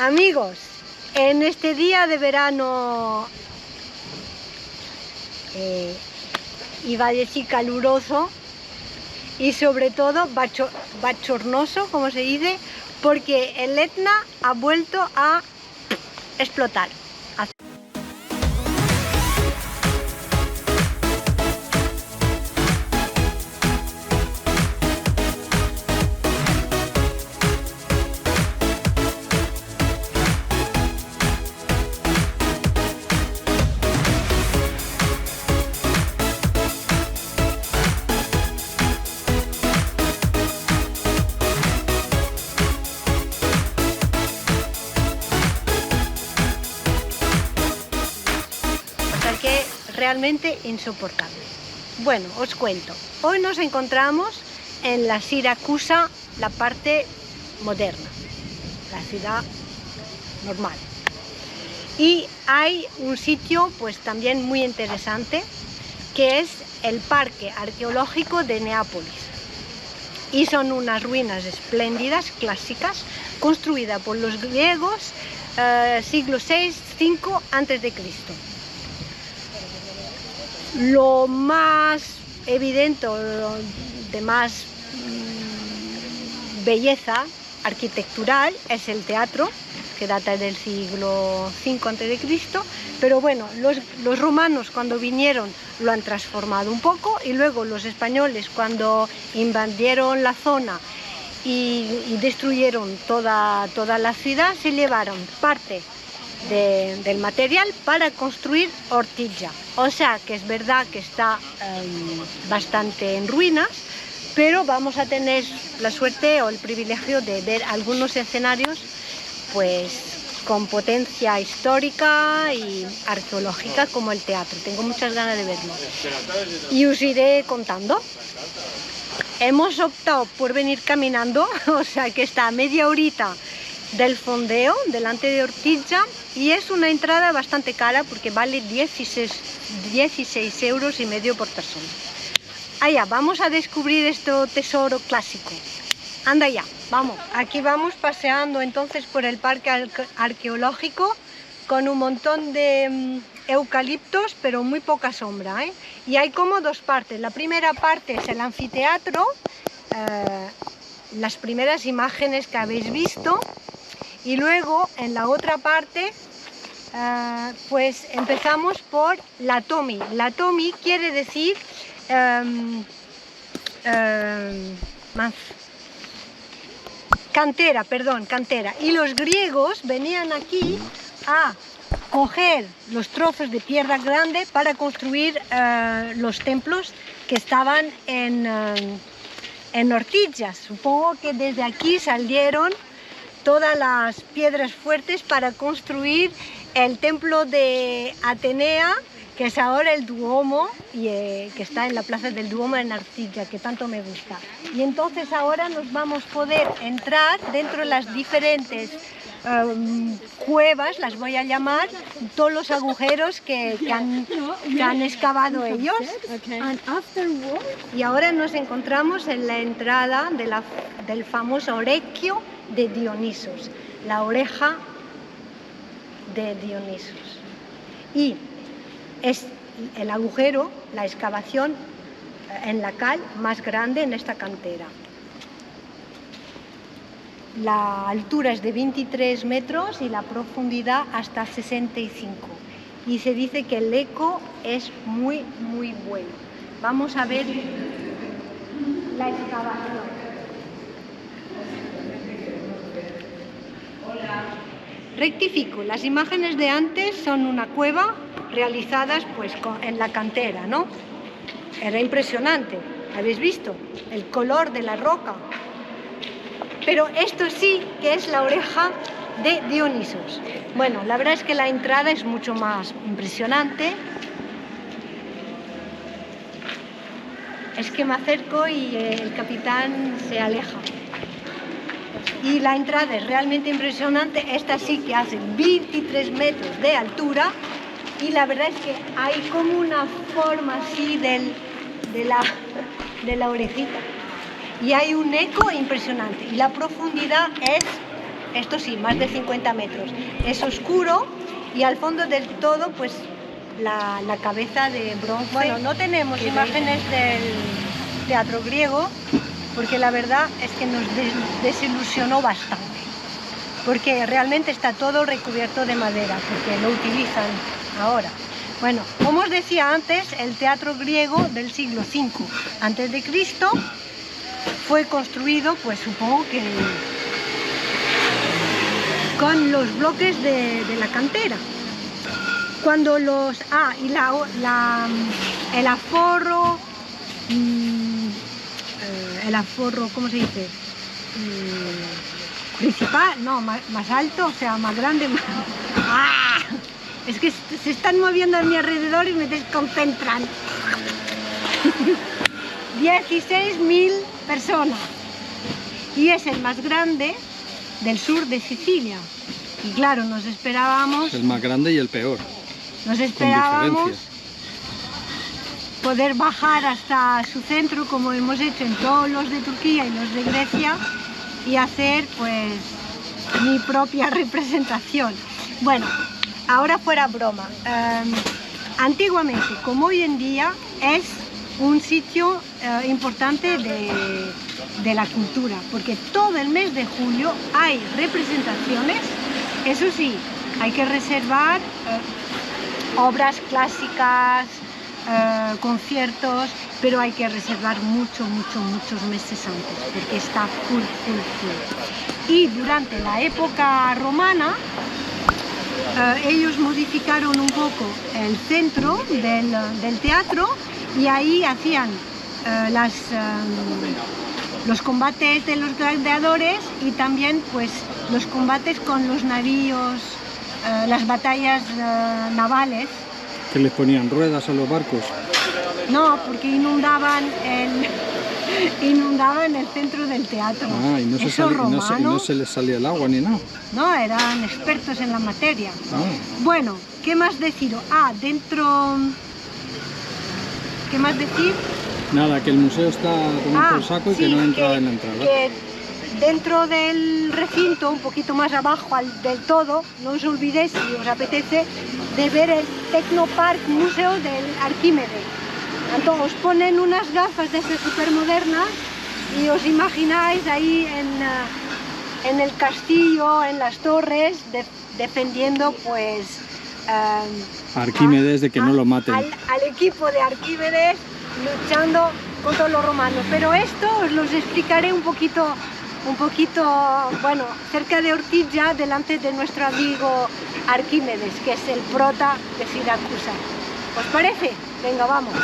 Amigos, en este día de verano, iba a decir caluroso y sobre todo bochornoso, como se dice, porque el Etna ha vuelto a explotar. Que realmente insoportable. Bueno, os cuento. Hoy nos encontramos en la Siracusa, la parte moderna, la ciudad normal. Y hay un sitio pues también muy interesante, que es el Parque Arqueológico de Neápolis. Y son unas ruinas espléndidas, clásicas, construidas por los griegos, siglo VI-V a.C. Lo más evidente, de más belleza arquitectural es el teatro, que data del siglo V a.C., pero bueno, los romanos cuando vinieron lo han transformado un poco, y luego los españoles cuando invadieron la zona y destruyeron toda la ciudad, se llevaron parte del material para construir Ortija. O sea que es verdad que está bastante en ruinas, pero vamos a tener la suerte o el privilegio de ver algunos escenarios pues con potencia histórica y arqueológica, como el teatro. Tengo muchas ganas de verlo y os iré contando. Hemos optado por venir caminando, o sea que está a media horita del fondeo, delante de Ortija, y es una entrada bastante cara porque vale 16,5 euros por persona. Allá, vamos a descubrir este tesoro clásico. Anda ya, vamos. Aquí vamos paseando entonces por el parque arqueológico con un montón de eucaliptos, pero muy poca sombra, ¿eh? Y hay como dos partes. La primera parte es el anfiteatro, las primeras imágenes que habéis visto. Y luego en la otra parte pues empezamos por la Tomi. La Tomi quiere decir cantera, perdón, cantera. Y los griegos venían aquí a coger los trozos de piedra grande para construir los templos que estaban en Ortija. Supongo que desde aquí salieron todas las piedras fuertes para construir el templo de Atenea, que es ahora el Duomo, y que está en la plaza del Duomo en Ortija, que tanto me gusta. Y entonces ahora nos vamos a poder entrar dentro de las diferentes cuevas, las voy a llamar, todos los agujeros que han excavado ellos. Y ahora nos encontramos en la entrada del famoso Orecchio de Dionisos, la oreja de Dionisos. Y es el agujero, la excavación en la cal más grande en esta cantera. La altura es de 23 metros y la profundidad hasta 65. Y se dice que el eco es muy, muy bueno. Vamos a ver la excavación. Rectifico, las imágenes de antes son una cueva realizadas pues en la cantera, ¿no? Era impresionante, ¿habéis visto? El color de la roca. Pero esto sí que es la oreja de Dionisos. Bueno, la verdad es que la entrada es mucho más impresionante. Es que me acerco y el capitán se aleja. Y la entrada es realmente impresionante. Esta sí que hace 23 metros de altura, y la verdad es que hay como una forma así de la orejita, y hay un eco impresionante, y la profundidad es esto sí, más de 50 metros. Es oscuro y al fondo del todo, pues la cabeza de bronce. Bueno, no tenemos imágenes del teatro griego, porque la verdad es que nos desilusionó bastante, porque realmente está todo recubierto de madera, porque lo utilizan ahora. Bueno, como os decía antes, el teatro griego del siglo V a.C. fue construido, pues supongo que con los bloques de la cantera. Cuando los... y el aforo... el aforo, ¿cómo se dice? Principal, no, más alto, o sea, más grande, más... Es que se están moviendo a mi alrededor y me desconcentran. 16.000 personas. Y es el más grande del sur de Sicilia. Y claro, nos esperábamos... El más grande y el peor. Nos esperábamos poder bajar hasta su centro, como hemos hecho en todos los de Turquía y los de Grecia, y hacer pues mi propia representación. Bueno, ahora fuera broma. Antiguamente, como hoy en día, es un sitio importante de la cultura, porque todo el mes de julio hay representaciones. Eso sí, hay que reservar obras clásicas, conciertos, pero hay que reservar muchos meses antes, porque está full. Y durante la época romana, ellos modificaron un poco el centro del teatro y ahí hacían los combates de los gladiadores y también pues los combates con los navíos, las batallas navales. ¿Que les ponían ruedas a los barcos? No, porque inundaban el centro del teatro. Y no se les salía el agua ni nada. No, eran expertos en la materia. Bueno, ¿qué más decir? Dentro... ¿Qué más decir? Nada, que el museo está tomado por saco y sí, que no entra en la entrada. Que dentro del recinto, un poquito más abajo del todo, no os olvidéis, si os apetece, de ver el Technopark Museo del Arquímedes. Entonces os ponen unas gafas de esas súper modernas y os imagináis ahí en el castillo, en las torres, defendiendo pues... Arquímedes, de que no lo maten. Al equipo de Arquímedes luchando contra los romanos. Pero esto os lo explicaré un poquito, bueno, cerca de Ortigia, delante de nuestro amigo Arquímedes, que es el prota de Siracusa. ¿Os parece? Venga, vamos.